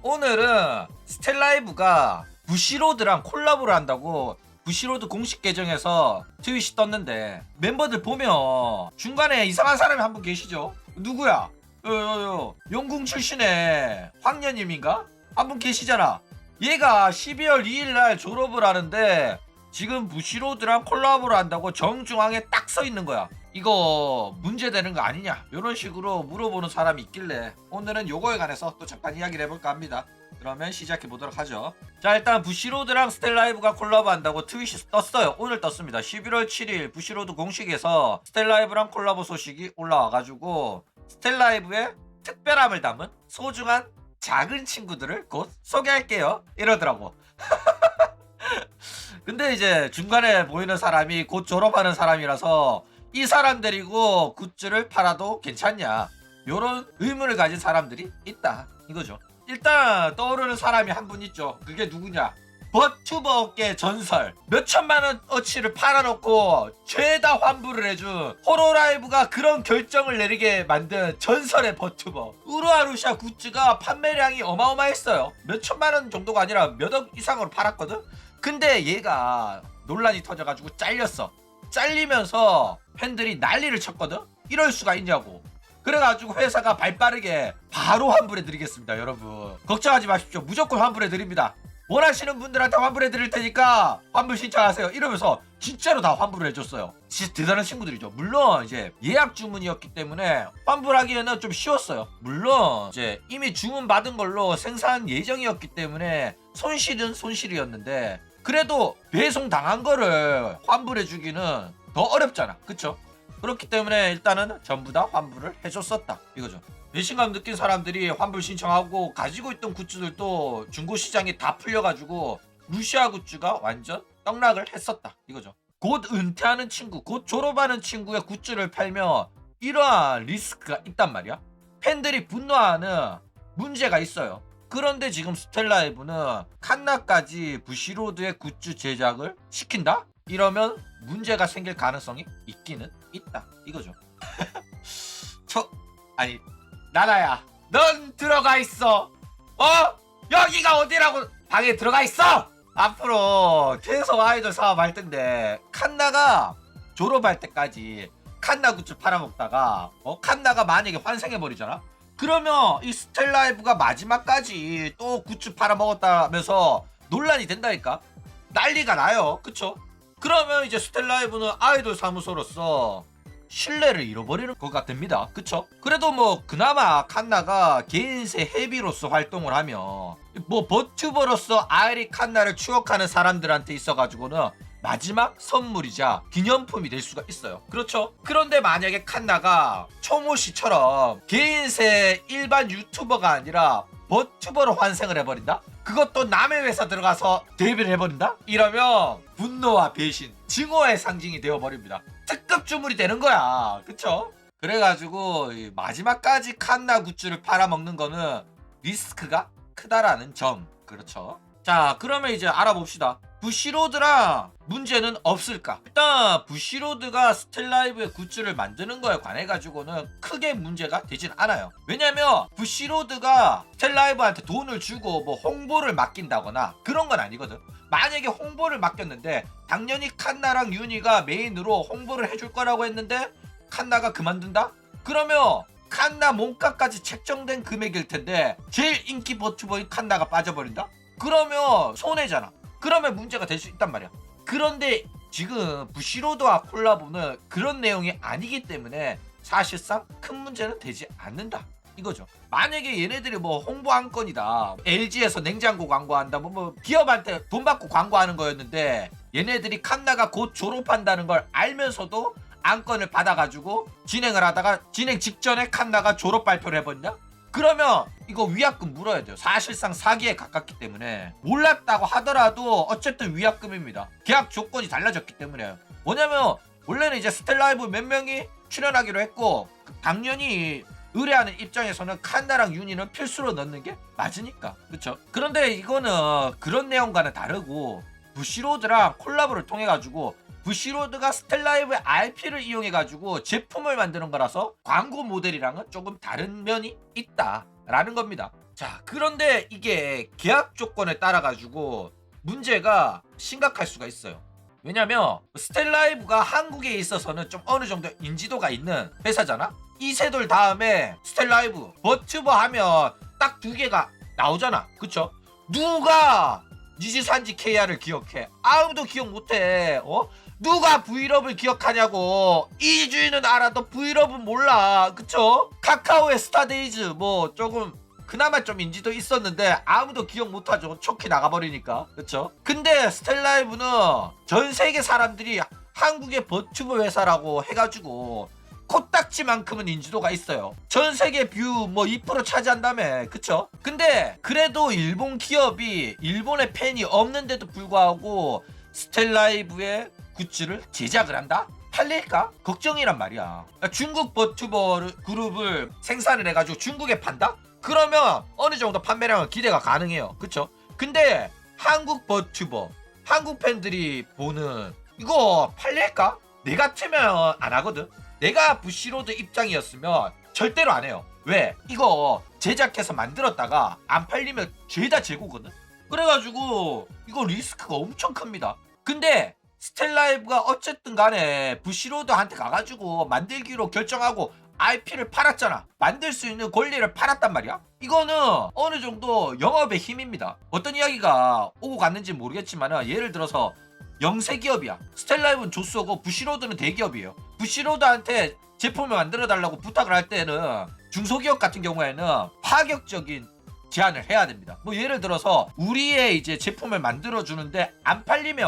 오늘은 스텔라이브가 부시로드랑 콜라보를 한다고 부시로드 공식 계정에서 트윗이 떴는데, 멤버들 보면 중간에 이상한 사람이 한 분 계시죠? 누구야? 영궁 출신의 황년님인가? 한 분 계시잖아. 얘가 12월 2일날 졸업을 하는데 지금 부시로드랑 콜라보를 한다고 정중앙에 딱 서 있는 거야. 이거 문제되는 거 아니냐, 이런 식으로 물어보는 사람이 있길래 오늘은 요거에 관해서 또 잠깐 이야기를 해볼까 합니다. 그러면 시작해 보도록 하죠. 자, 일단 부시로드랑 스텔라이브가 콜라보 한다고 트윗이 떴어요. 오늘 떴습니다. 11월 7일 부시로드 공식에서 스텔라이브랑 콜라보 소식이 올라와가지고 스텔라이브의 특별함을 담은 소중한 작은 친구들을 곧 소개할게요, 이러더라고. 근데 이제 중간에 보이는 사람이 곧 졸업하는 사람이라서 이 사람 데리고 굿즈를 팔아도 괜찮냐, 요런 의문을 가진 사람들이 있다, 이거죠. 일단 떠오르는 사람이 한 분 있죠. 그게 누구냐, 버튜버 업계 전설, 몇천만원 어치를 팔아놓고 죄다 환불을 해준 호로라이브가 그런 결정을 내리게 만든 전설의 버튜버. 우르아루샤 굿즈가 판매량이 어마어마했어요. 몇천만원 정도가 아니라 몇억 이상으로 팔았거든. 근데 얘가 논란이 터져가지고 잘렸어. 잘리면서 팬들이 난리를 쳤거든. 이럴 수가 있냐고. 그래가지고 회사가 발빠르게 바로 환불해드리겠습니다. 여러분 걱정하지 마십시오. 무조건 환불해드립니다. 원하시는 분들한테 환불해드릴 테니까 환불 신청하세요, 이러면서 진짜로 다 환불을 해줬어요. 진짜 대단한 친구들이죠. 물론 이제 예약 주문이었기 때문에 환불하기에는 좀 쉬웠어요. 물론 이제 이미 주문 받은 걸로 생산 예정이었기 때문에 손실은 손실이었는데, 그래도 배송 당한 거를 환불해주기는 더 어렵잖아, 그쵸? 그렇기 때문에 일단은 전부 다 환불을 해줬었다, 이거죠. 배신감 느낀 사람들이 환불 신청하고 가지고 있던 굿즈들도 중고시장에 다 풀려가지고 루시아 굿즈가 완전 떡락을 했었다, 이거죠. 곧 은퇴하는 친구, 곧 졸업하는 친구의 굿즈를 팔면 이러한 리스크가 있단 말이야. 팬들이 분노하는 문제가 있어요. 그런데 지금 스텔라이브는 칸나까지 부시로드의 굿즈 제작을 시킨다? 이러면 문제가 생길 가능성이 있기는 있다, 이거죠. 아니 나나야, 넌 들어가 있어. 여기가 어디라고 방에 들어가 있어. 앞으로 계속 아이돌 사업할 텐데 칸나가 졸업할 때까지 칸나 굿즈 팔아먹다가 칸나가 만약에 환생해버리잖아? 그러면 이 스텔라이브가 마지막까지 또 굿즈 팔아먹었다면서 논란이 된다니까? 난리가 나요, 그쵸? 그러면 이제 스텔라이브는 아이돌 사무소로서 신뢰를 잃어버리는 것 같답니다, 그쵸? 그래도 뭐 그나마 칸나가 개인세 헤비로서 활동을 하며 뭐 버튜버로서 아이리 칸나를 추억하는 사람들한테 있어가지고는 마지막 선물이자 기념품이 될 수가 있어요, 그렇죠? 그런데 만약에 칸나가 초모씨처럼 개인세 일반 유튜버가 아니라 버튜버로 환생을 해버린다? 그것도 남의 회사 들어가서 데뷔를 해버린다? 이러면 분노와 배신, 증오의 상징이 되어버립니다. 특급 주문이 되는 거야, 그쵸? 그래가지고 마지막까지 칸나 굿즈를 팔아먹는 거는 리스크가 크다라는 점, 그렇죠? 자, 그러면 이제 알아봅시다. 부시로드랑 문제는 없을까? 일단 부시로드가 스텔라이브의 굿즈를 만드는 거에 관해 가지고는 크게 문제가 되진 않아요. 왜냐면 부시로드가 스텔라이브한테 돈을 주고 뭐 홍보를 맡긴다거나 그런 건 아니거든. 만약에 홍보를 맡겼는데 당연히 칸나랑 윤희가 메인으로 홍보를 해줄 거라고 했는데 칸나가 그만둔다? 그러면 칸나 몸값까지 책정된 금액일 텐데 제일 인기 버튜버인 칸나가 빠져버린다? 그러면 손해잖아. 그러면 문제가 될 수 있단 말이야. 그런데 지금 부시로드와 콜라보는 그런 내용이 아니기 때문에 사실상 큰 문제는 되지 않는다, 이거죠. 만약에 얘네들이 뭐 홍보 안건이다, LG에서 냉장고 광고한다, 뭐 기업한테 돈 받고 광고하는 거였는데 얘네들이 칸나가 곧 졸업한다는 걸 알면서도 안건을 받아가지고 진행을 하다가 진행 직전에 칸나가 졸업 발표를 해버린다? 그러면 이거 위약금 물어야 돼요. 사실상 사기에 가깝기 때문에. 몰랐다고 하더라도 어쨌든 위약금입니다. 계약 조건이 달라졌기 때문에. 뭐냐면 원래는 이제 스텔라이브 몇 명이 출연하기로 했고 당연히 의뢰하는 입장에서는 칸나랑 윤희는 필수로 넣는 게 맞으니까, 그쵸? 그런데 이거는 그런 내용과는 다르고 부시로드랑 콜라보를 통해 가지고 부시로드가 스텔라이브의 RP를 이용해가지고 제품을 만드는 거라서 광고 모델이랑은 조금 다른 면이 있다라는 겁니다. 자, 그런데 이게 계약 조건에 따라 가지고 문제가 심각할 수가 있어요. 왜냐면 스텔라이브가 한국에 있어서는 좀 어느 정도 인지도가 있는 회사잖아. 이세돌 다음에 스텔라이브, 버튜버 하면 딱 두 개가 나오잖아. 그쵸? 누가 니지산지 KR을 기억해? 아무도 기억 못해. 누가 브이럽을 기억하냐고. 이주인은 알아도 브이럽은 몰라. 그쵸? 카카오의 스타데이즈 뭐 조금 그나마 좀 인지도 있었는데 아무도 기억 못하죠. 촉히 나가버리니까. 그쵸? 근데 스텔라이브는 전 세계 사람들이 한국의 버튜버 회사라고 해가지고 코딱지만큼은 인지도가 있어요. 전 세계 뷰 뭐 2% 차지한다며. 그쵸? 근데 그래도 일본 기업이 일본에 팬이 없는데도 불구하고 스텔라이브의 굿즈를 제작을 한다? 팔릴까? 걱정이란 말이야. 중국 버튜버 그룹을 생산을 해가지고 중국에 판다? 그러면 어느 정도 판매량은 기대가 가능해요. 그쵸? 근데 한국 버튜버, 한국 팬들이 보는 이거 팔릴까? 내 같으면 안 하거든. 내가 부시로드 입장이었으면 절대로 안 해요. 왜? 이거 제작해서 만들었다가 안 팔리면 죄다 재고거든. 그래가지고 이거 리스크가 엄청 큽니다. 근데 스텔라이브가 어쨌든 간에 부시로드한테 가가지고 만들기로 결정하고 IP를 팔았잖아. 만들 수 있는 권리를 팔았단 말이야. 이거는 어느 정도 영업의 힘입니다. 어떤 이야기가 오고 갔는지 모르겠지만 예를 들어서 영세기업이야. 스텔라이브는 조수고 부시로드는 대기업이에요. 부시로드한테 제품을 만들어 달라고 부탁을 할 때는 중소기업 같은 경우에는 파격적인 제안을 해야 됩니다. 뭐 예를 들어서 우리의 이제 제품을 만들어 주는데 안 팔리는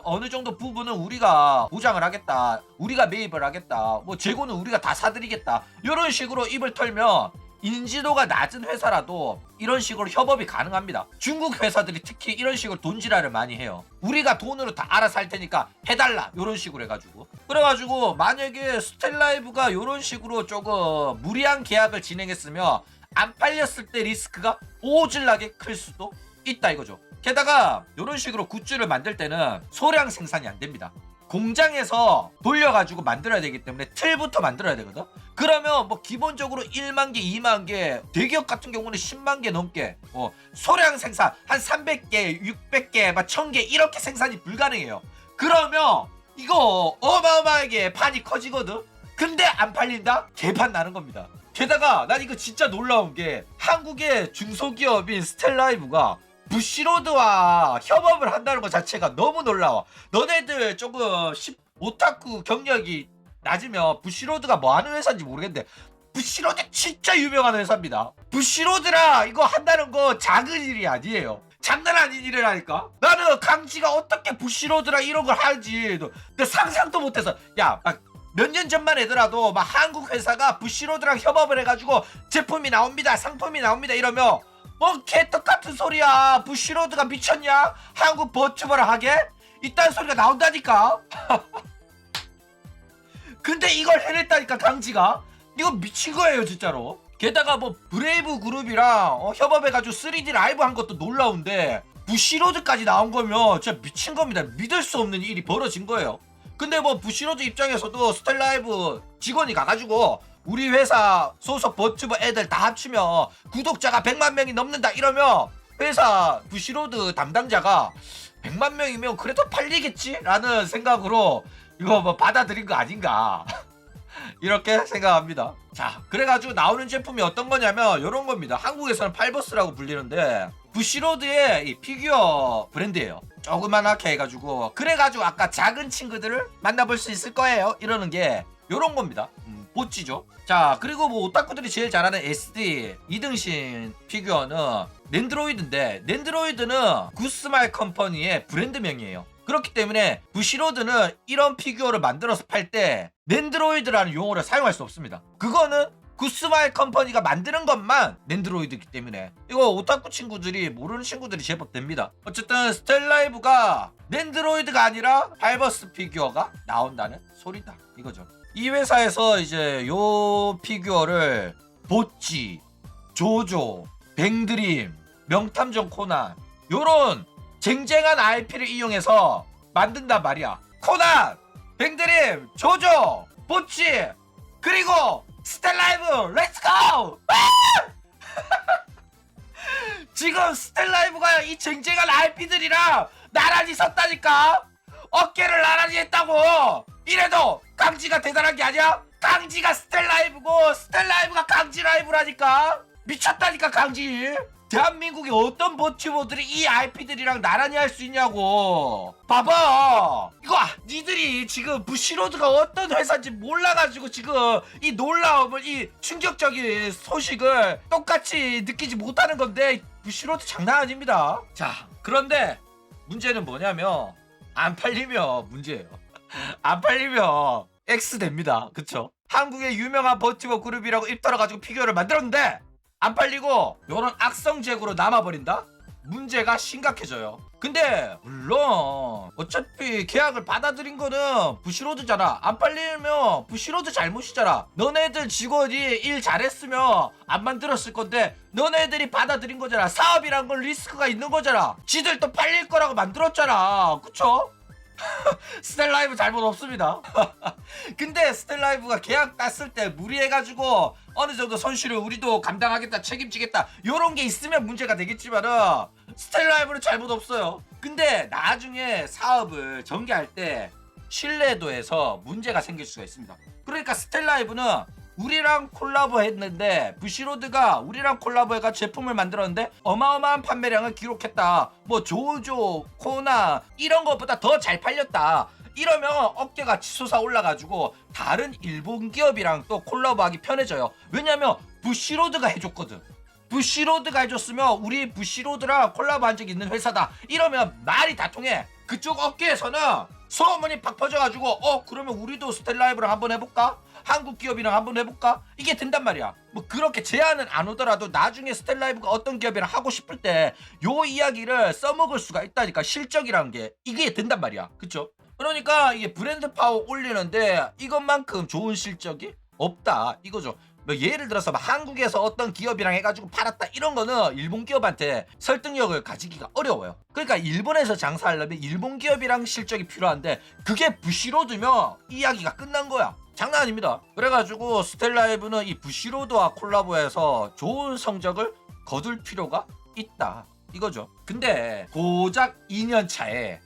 어느 정도 부분은 우리가 보장을 하겠다. 우리가 매입을 하겠다. 뭐 재고는 우리가 다 사드리겠다. 이런 식으로 입을 털면 인지도가 낮은 회사라도 이런 식으로 협업이 가능합니다. 중국 회사들이 특히 이런 식으로 돈지랄을 많이 해요. 우리가 돈으로 다 알아서 할 테니까 해달라. 이런 식으로 해가지고. 그래가지고 만약에 스텔라이브가 이런 식으로 조금 무리한 계약을 진행했으면 안 팔렸을 때 리스크가 오질나게 클 수도 있다 이거죠. 게다가 이런 식으로 굿즈를 만들 때는 소량 생산이 안 됩니다. 공장에서 돌려가지고 만들어야 되기 때문에 틀부터 만들어야 되거든. 그러면 뭐 기본적으로 1만 개, 2만 개, 대기업 같은 경우는 10만 개 넘게 소량 생산 한 300개, 600개, 막 1000개 이렇게 생산이 불가능해요. 그러면 이거 어마어마하게 판이 커지거든. 근데 안 팔린다? 개판 나는 겁니다. 게다가 난 이거 진짜 놀라운 게 한국의 중소기업인 스텔라이브가 부시로드와 협업을 한다는 것 자체가 너무 놀라워. 너네들 조금 오타쿠 경력이 낮으면 부시로드가 뭐 하는 회사인지 모르겠는데 부시로드 진짜 유명한 회사입니다. 부시로드라 이거 한다는 거 작은 일이 아니에요. 장난 아닌 일을 하니까. 나는 강지가 어떻게 부시로드라 이런 걸 하지 근데 상상도 못해서 야 몇 년 전만 해더라도 막 한국 회사가 부시로드랑 협업을 해가지고 제품이 나옵니다 상품이 나옵니다 이러면 뭐 개떡 같은 소리야. 부시로드가 미쳤냐? 한국 버튜버를 하게? 이딴 소리가 나온다니까. 근데 이걸 해냈다니까 강지가. 이거 미친 거예요 진짜로. 게다가 뭐 브레이브 그룹이랑 협업해가지고 3D 라이브 한 것도 놀라운데 부시로드까지 나온 거면 진짜 미친 겁니다. 믿을 수 없는 일이 벌어진 거예요. 근데 뭐 부시로드 입장에서도 스텔라이브 직원이 가가지고 우리 회사 소속 버튜버 애들 다 합치면 구독자가 100만 명이 넘는다 이러면 회사 부시로드 담당자가 100만 명이면 그래도 팔리겠지? 라는 생각으로 이거 뭐 받아들인 거 아닌가 이렇게 생각합니다. 자, 그래가지고 나오는 제품이 어떤 거냐면 이런 겁니다. 한국에서는 팔버스라고 불리는데 부시로드의 이 피규어 브랜드예요. 조그만하게 해가지고 그래가지고 아까 작은 친구들을 만나볼 수 있을 거예요 이러는 게 요런 겁니다. 보찌죠. 자, 그리고 뭐 오타쿠들이 제일 잘 아는 SD 이등신 피규어는 낸드로이드인데 낸드로이드는 구스마일 컴퍼니의 브랜드명이에요. 그렇기 때문에 부시로드는 이런 피규어를 만들어서 팔 때 낸드로이드라는 용어를 사용할 수 없습니다. 그거는 구스마일 컴퍼니가 만드는 것만 낸드로이드이기 때문에 이거 오타쿠 친구들이 모르는 친구들이 제법 됩니다. 어쨌든 스텔라이브가 낸드로이드가 아니라 팔버스 피규어가 나온다는 소리다 이거죠. 이 회사에서 이제 요 피규어를 보찌, 조조, 뱅드림, 명탐정 코난 요런 쟁쟁한 IP를 이용해서 만든단 말이야. 코난, 뱅드림, 조조, 보찌 그리고 스텔라이브 렛츠고! 지금 스텔라이브가 이 쟁쟁한 RP들이랑 나란히 섰다니까. 어깨를 나란히 했다고. 이래도 강지가 대단한 게 아니야? 강지가 스텔라이브고 스텔라이브가 강지라이브라니까. 미쳤다니까 강지. 대한민국의 어떤 버튜버들이 이 RP들이랑 나란히 할 수 있냐고. 봐봐. 이거 니들이 지금 부시로드가 어떤 회사인지 몰라가지고 지금 이 놀라움을, 이 충격적인 소식을 똑같이 느끼지 못하는 건데, 부시로드 장난 아닙니다. 자, 그런데 문제는 뭐냐면 안 팔리면 문제예요. 안 팔리면 X 됩니다. 그쵸? 한국의 유명한 버튜버 그룹이라고 입달아가지고 피규어를 만들었는데 안 팔리고 요런 악성재고로 남아버린다? 문제가 심각해져요. 근데 물론 어차피 계약을 받아들인 거는 부시로드잖아. 안 팔리면 부시로드 잘못이잖아. 너네들 직원이 일 잘했으면 안 만들었을 건데 너네들이 받아들인 거잖아. 사업이란 건 리스크가 있는 거잖아. 지들 또 팔릴 거라고 만들었잖아. 그쵸? 스텔라이브 잘못 없습니다. 근데 스텔라이브가 계약 땄을 때 무리해가지고 어느 정도 손실을 우리도 감당하겠다, 책임지겠다 요런 게 있으면 문제가 되겠지만은 스텔라이브는 잘못 없어요. 근데 나중에 사업을 전개할 때 신뢰도에서 문제가 생길 수가 있습니다. 그러니까 스텔라이브는 우리랑 콜라보 했는데 부시로드가 우리랑 콜라보해가 제품을 만들었는데 어마어마한 판매량을 기록했다. 뭐 조조, 코나 이런 것보다 더 잘 팔렸다. 이러면 어깨가 치솟아 올라가지고 다른 일본 기업이랑 또 콜라보하기 편해져요. 왜냐면 부시로드가 해줬거든. 부시로드가 해줬으면 우리 부시로드랑 콜라보한 적 있는 회사다. 이러면 말이 다 통해. 그쪽 업계에서는 소문이 팍 퍼져가지고 그러면 우리도 스텔라이브랑 한번 해볼까? 한국 기업이랑 한번 해볼까? 이게 된단 말이야. 뭐 그렇게 제안은 안 오더라도 나중에 스텔라이브가 어떤 기업이랑 하고 싶을 때 요 이야기를 써먹을 수가 있다니까. 실적이라는 게 이게 된단 말이야. 그쵸? 그러니까 이게 브랜드 파워 올리는데 이것만큼 좋은 실적이 없다 이거죠. 뭐 예를 들어서 막 한국에서 어떤 기업이랑 해가지고 팔았다 이런 거는 일본 기업한테 설득력을 가지기가 어려워요. 그러니까 일본에서 장사하려면 일본 기업이랑 실적이 필요한데 그게 부시로드면 이야기가 끝난 거야. 장난 아닙니다. 그래가지고 스텔라이브는 이 부시로드와 콜라보해서 좋은 성적을 거둘 필요가 있다 이거죠. 근데 고작 2년 차에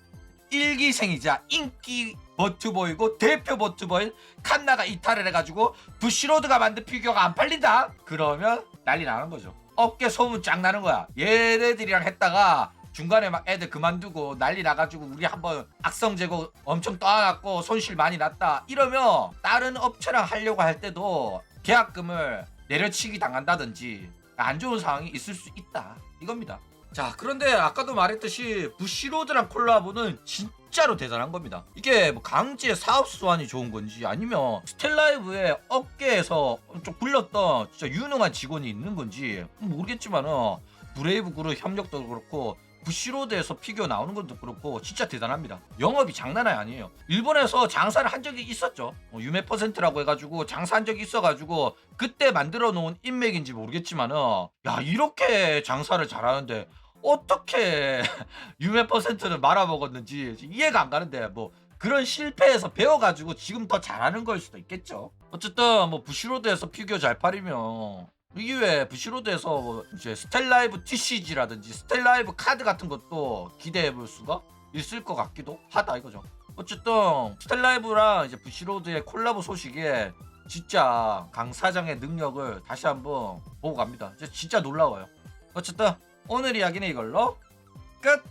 일기생이자 인기 버튜버이고 대표 버튜버인 칸나가 이탈을 해가지고 부시로드가 만든 피규어가 안 팔린다? 그러면 난리 나는 거죠. 업계 소문 짱 나는 거야. 얘네들이랑 했다가 중간에 막 애들 그만두고 난리 나가지고 우리 한번 악성 재고 엄청 떠안았고 손실 많이 났다. 이러면 다른 업체랑 하려고 할 때도 계약금을 내려치기 당한다든지 안 좋은 상황이 있을 수 있다 이겁니다. 자, 그런데 아까도 말했듯이 부시로드랑 콜라보는 진짜로 대단한 겁니다. 이게 뭐 강지의 사업 수완이 좋은 건지 아니면 스텔라이브의 업계에서 좀 불렸던 진짜 유능한 직원이 있는 건지 모르겠지만은 브레이브 그룹 협력도 그렇고 부시로드에서 피규어 나오는 것도 그렇고 진짜 대단합니다. 영업이 장난이 아니에요. 일본에서 장사를 한 적이 있었죠. 유메 퍼센트라고 해가지고 장사한 적이 있어가지고 그때 만들어 놓은 인맥인지 모르겠지만은 야 이렇게 장사를 잘하는데 어떻게 유메 퍼센트를 말아먹었는지 이해가 안 가는데 뭐 그런 실패에서 배워가지고 지금 더 잘하는 걸 수도 있겠죠. 어쨌든 뭐 부시로드에서 피규어 잘 팔리면 이외에 부시로드에서 뭐 이제 스텔라이브 TCG라든지 스텔라이브 카드 같은 것도 기대해 볼 수가 있을 것 같기도 하다 이거죠. 어쨌든 스텔라이브랑 이제 부시로드의 콜라보 소식에 진짜 강 사장의 능력을 다시 한번 보고 갑니다. 진짜 놀라워요. 어쨌든 오늘 이야기는 이걸로 끝!